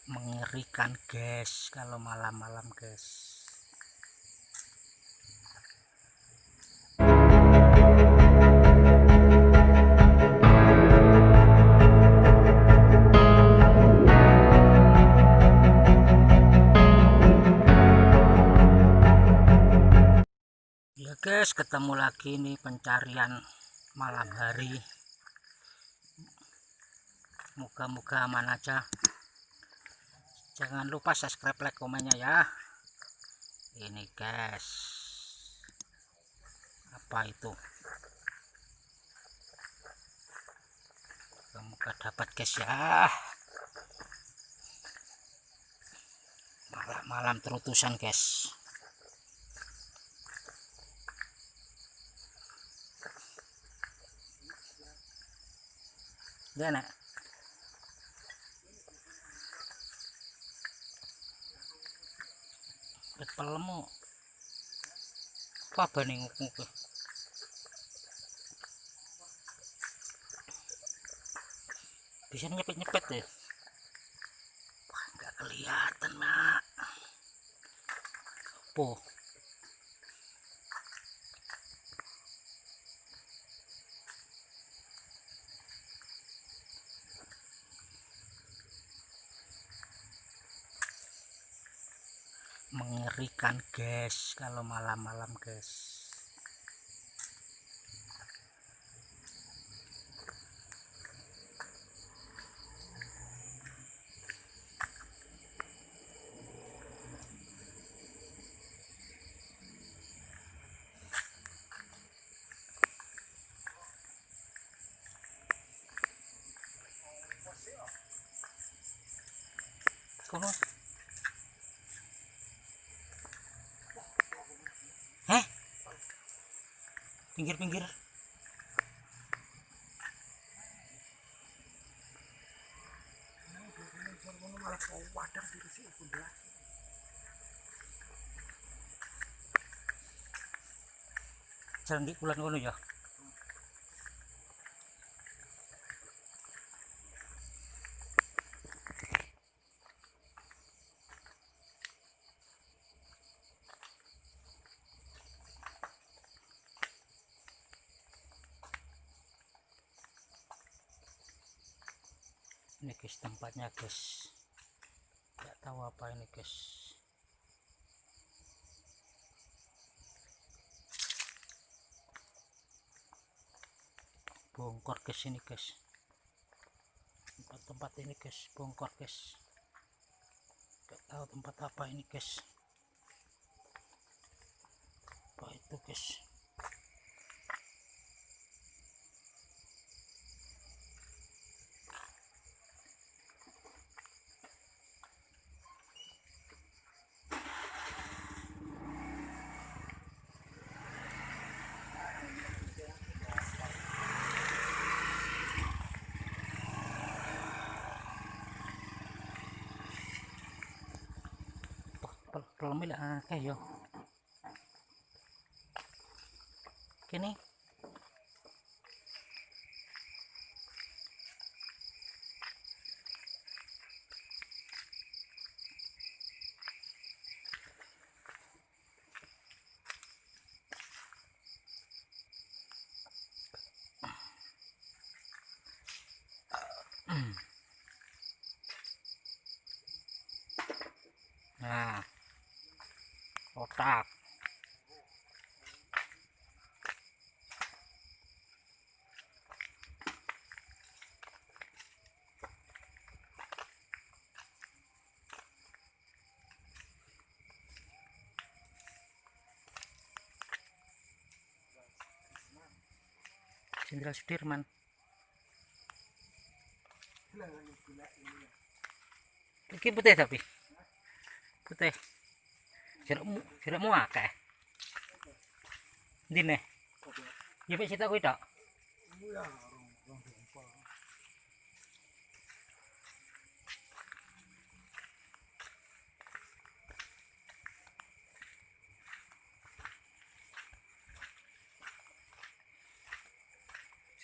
Mengerikan guys kalau malam-malam guys. Ya guys, ketemu lagi nih pencarian malam hari. Moga-moga aman aja. Jangan lupa subscribe, like, komennya ya. Ini guys, apa itu? Moga dapat guys ya. Malam-malam terutusan guys. Ya nek. Pelemu apa nih nguk. Bisa nyepet-nyepet ya. Wah, nggak kelihatan nak. Apa? Mengerikan guys kalau malam-malam guys. Kono. Pinggir-pinggir. Jalan di bulan kono ya. Ini guys tempatnya guys, nggak tahu apa ini guys. Bongkar guys ini guys, tempat ini guys, bongkar guys, nggak tahu tempat apa ini guys. Apa itu guys? Belum lah kayak yo. Kini nah otak Jenderal Sudirman. Iki putih tapi putih. Jerakmu akeh. Ndi neh? Ya wis sitok kuwi tok.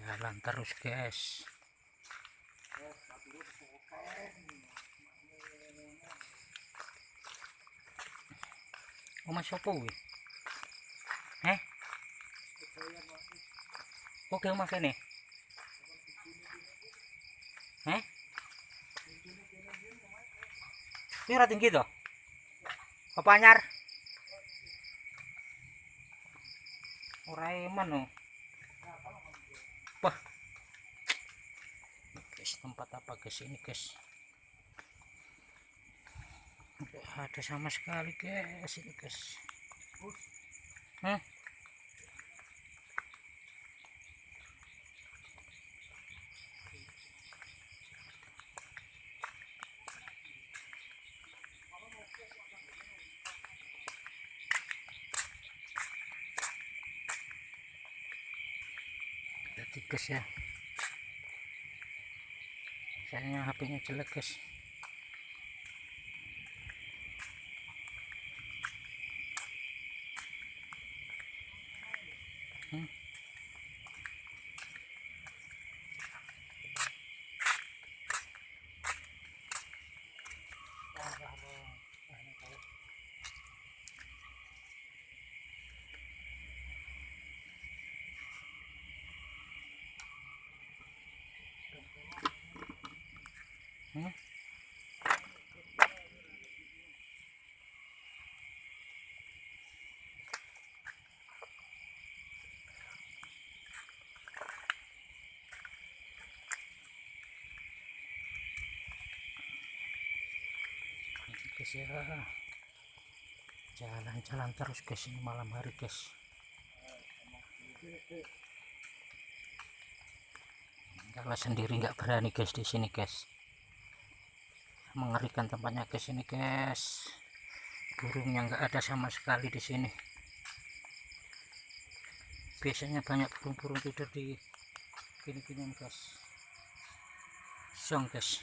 Jalan terus guys. Omah sapa kuwi? Oke, omah kene. Ini ora tinggi to? Apa anyar? Ora eman no. Wah. Guys, tempat apa guys ini guys? Nggak ada sama sekali guys ini guys. Jadi guys ya, sayangnya HP-nya jelek guys. Guys ya, jalan-jalan terus guys ini malam hari guys. Kalau sendiri nggak berani guys di sini guys, mengerikan tempatnya guys ini guys. Burungnya nggak ada sama sekali di sini. Biasanya banyak burung-burung tidur di gini-ginian guys. Song guys.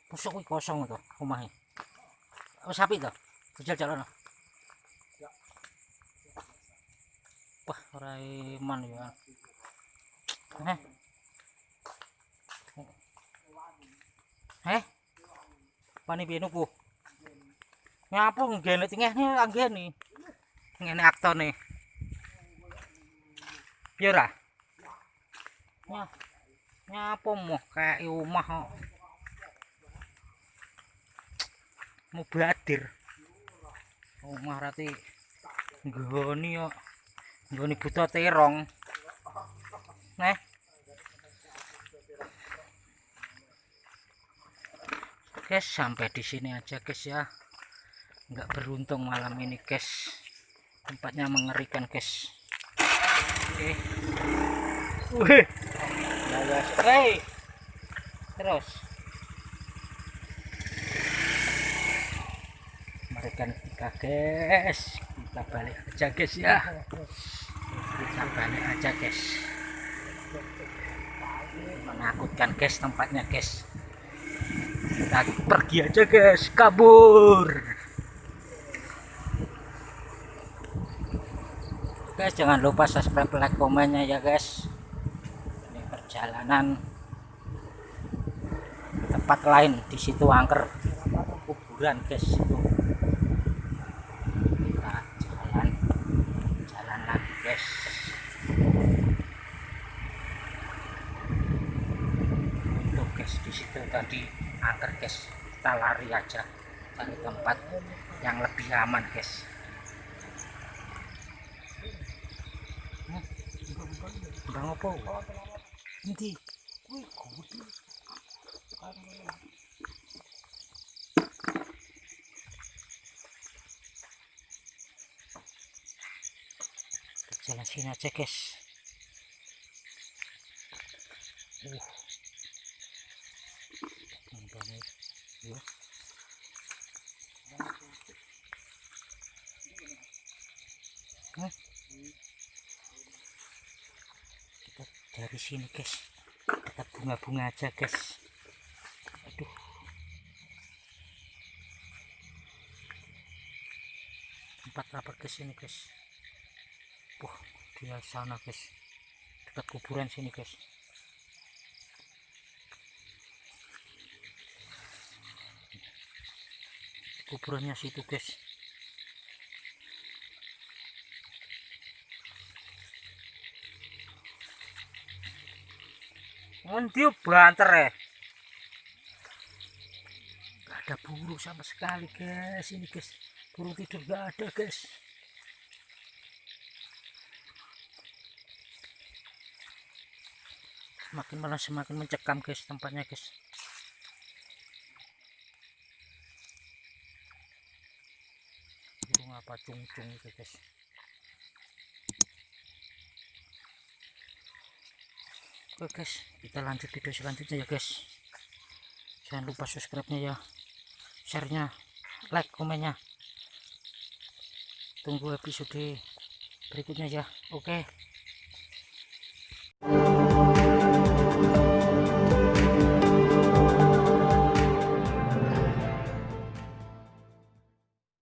Pusuk kuwi kosong to omahe. Oh sapi to. Jalan-jalan. Wah, ora iman ya. Pani piye nuku? Ngapo ngene tengene anggene. Ngene aktone. Ya ora. Wah. Ngapo moh kayak omah kok. Mubadir. Omah rati nggoni kok. Nggoni buta terong. Guys, sampai di sini aja guys ya. Nggak beruntung malam ini guys. Tempatnya mengerikan guys. Oke. Wih. Hey. Terus. Mengerikan kita guys. Kita balik aja guys ya. Kita balik aja guys. Menakutkan guys tempatnya guys. Kita pergi aja guys, kabur guys. Jangan lupa subscribe, like, komennya ya guys. Ini perjalanan tempat lain, di situ angker kuburan guys. Itu kita jalan lagi guys. Untuk guys di situ tadi angker guys, kita lari aja cari tempat yang lebih aman guys. Bang opo? Endi? Kuwi gede. Jalan sini aja guys. Ya. Kita dari sini guys, kita bunga-bunga aja guys. Aduh, dapat guys ini guys. Wah, dia sana guys, dekat kuburan sini guys. Kuburannya situ guys. Nguntiup banter ya. Gak ada burung sama sekali guys ini guys. Burung tidur gak ada guys. Semakin mencekam guys tempatnya guys. Burung apa cung-cung itu guys. Oke guys, kita lanjut video selanjutnya ya guys. Jangan lupa subscribe-nya ya, share-nya, like, komennya. Tunggu episode berikutnya ya. Oke.